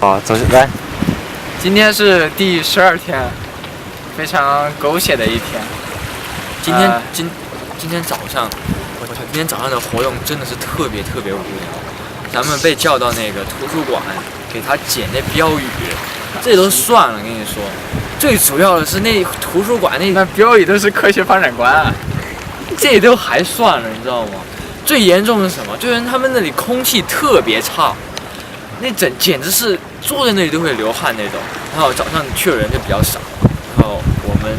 好，走来。今天是第12天，非常狗血的一天。今天早上，今天早上的活动真的是特别无聊。咱们被叫到那个图书馆，给他剪那标语，这都算了，跟你说。最主要的是那图书馆那标语都是科学发展观啊，这都还算了，你知道吗？最严重的是什么？就是他们那里空气特别差，那简直是坐在那里都会流汗那种。然后早上去的人就比较少，然后我们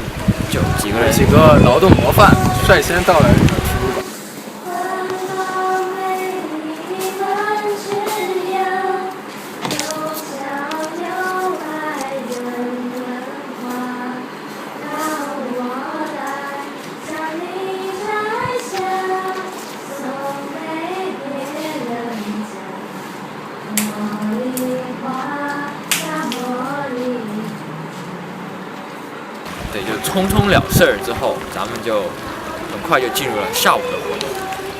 就几个劳动模范率先到了图书馆。对，就匆匆了事儿之后，咱们就很快就进入了下午的活动。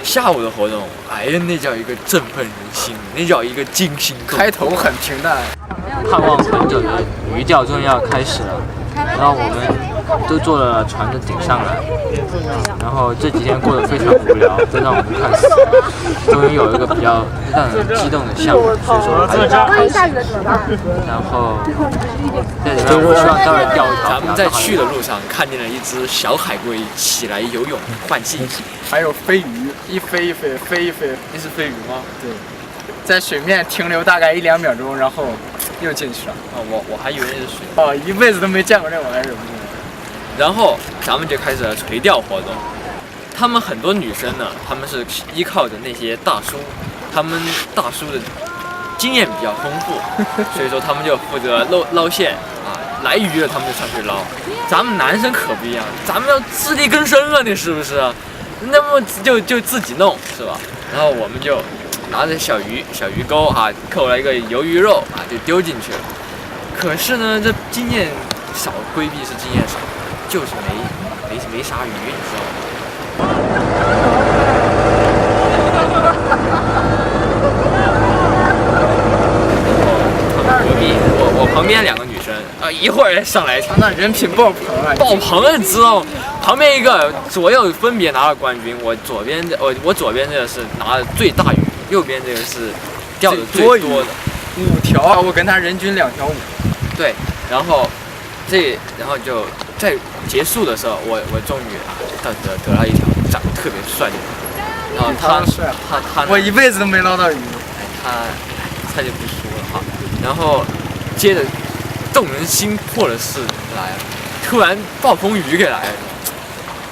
下午的活动，哎呀，那叫一个振奋人心，那叫一个惊心动魄。开头很平淡，盼望很久的鱼钓终于要开始了，然后我们都坐了船的顶上来，然后这几天过得非常无聊，都让我们看死。终于有一个比较让人激动的项目，所以说还然后在里面我希望待会儿钓一条。咱们在去的路上看见了一只小海龟起来游泳换气，还有飞鱼，一飞一飞，飞一飞，那是飞鱼吗？对，在水面停留大概1-2秒钟，然后又进去了。我还以为那是水。哦，一辈子都没见过这玩意儿。然后咱们就开始了垂钓活动。他们很多女生呢，他们是依靠着那些大叔，他们大叔的经验比较丰富，所以说他们就负责捞线啊，来鱼了他们就上去捞。咱们男生可不一样，咱们要自力更生啊，你是不是？那么就自己弄是吧？然后我们就拿着小鱼钩啊，扣了一个鱿鱼肉啊，就丢进去了。可是呢，这经验少规避是经验少，就是没啥鱼，你知道吗？隔壁我旁边2个女生啊，一会儿上来，那人品爆棚啊！爆棚了，你知道吗？旁边一个左右分别拿了冠军，我左边这个是拿的最大鱼，右边这个是钓的最多的5条，我跟他人均2条5。对，然后就在结束的时候，我终于得了一条长得特别帅的鱼，然后他我一辈子都没捞到鱼，他就不输了哈。然后接着动人心魄的事来了，突然暴风雨给来了，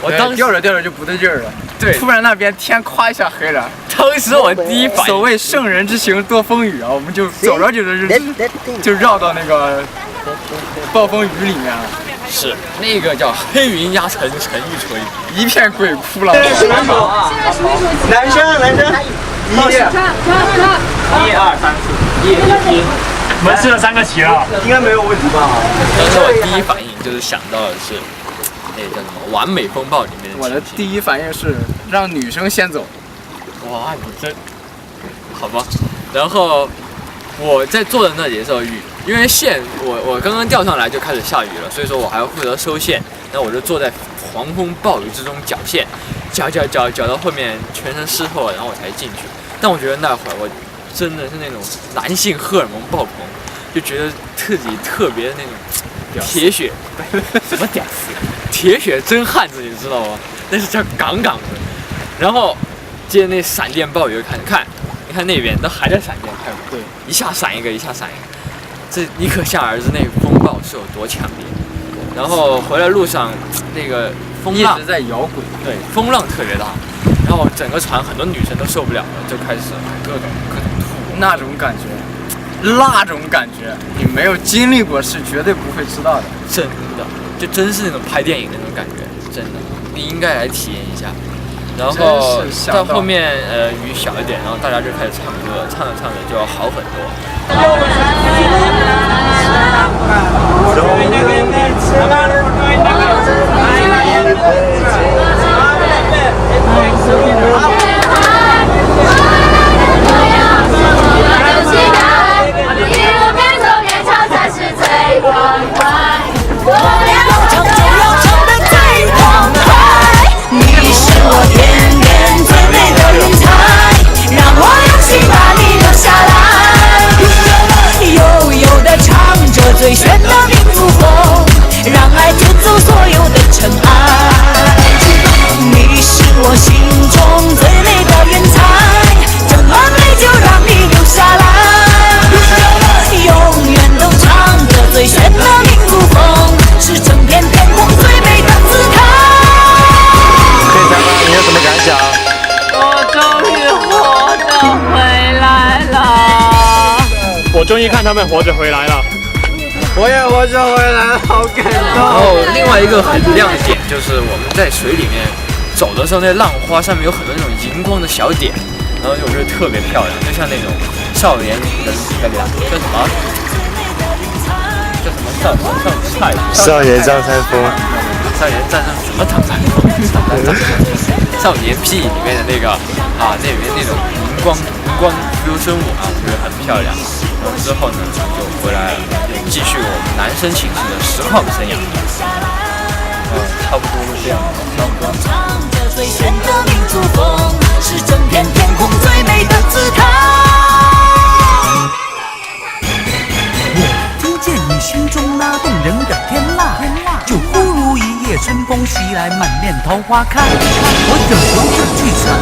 我当时钓着就不对劲儿了，对，突然那边天咵一下黑了，当时我第一反应，所谓圣人之行多风雨啊，我们就走着就绕到那个暴风雨里面了。是那个叫黑云压城城欲摧，一片鬼哭了。男生1、2、3、4，1。我们试了3个棋了，应该没有问题吧？当时我第一反应就是想到的是那个叫什么《完美风暴》里面的。我的第一反应是让女生先走。哇，你真好吧？然后我在坐在那里的时候，因为线我刚刚钓上来就开始下雨了，所以说我还要负责收线。然后我就坐在狂风暴雨之中绞线，绞到后面全身湿透了，然后我才进去。但我觉得那会儿我真的是那种男性荷尔蒙爆棚，就觉得自己特别的那种铁血，什么屌丝，铁血真汉子，你知道吗？那是叫杠杠的。然后接着那闪电暴雨，你看那边都还在闪电，看对，一下闪一个，这你可想而知那风暴是有多强烈。然后回来路上那个风浪一直在摇滚，对，风浪特别大，然后整个船很多女生都受不了了，就开始各种吐，那种感觉，你没有经历过是绝对不会知道的。真的，就真是那种拍电影那种感觉，真的，你应该来体验一下。然后到后面雨小一点，然后大家就开始唱歌，唱着就要好很多。回来了。我终于看他们活着回来了。我也活着回来了，好感然动。后另外一个很亮的点就是我们在水里面走的时候，那浪花上面有很多那种荧光的小点，然后我觉得特别漂亮，就像那种少年人叫什么？少年张三丰，少年战胜什么唐三丰？少年屁里面的那个啊，那里面那种荧光浮游生物啊，我觉得很漂亮。然后之后呢，就回来了，就继续我们男生寝室的实况生涯。差不多是这样的，差不多。唱着最炫的民族风，是整片天空最美的姿态。听见你心中那动人的天籁，就忽如一夜春风袭来，满面桃花开。我忍不住去唱，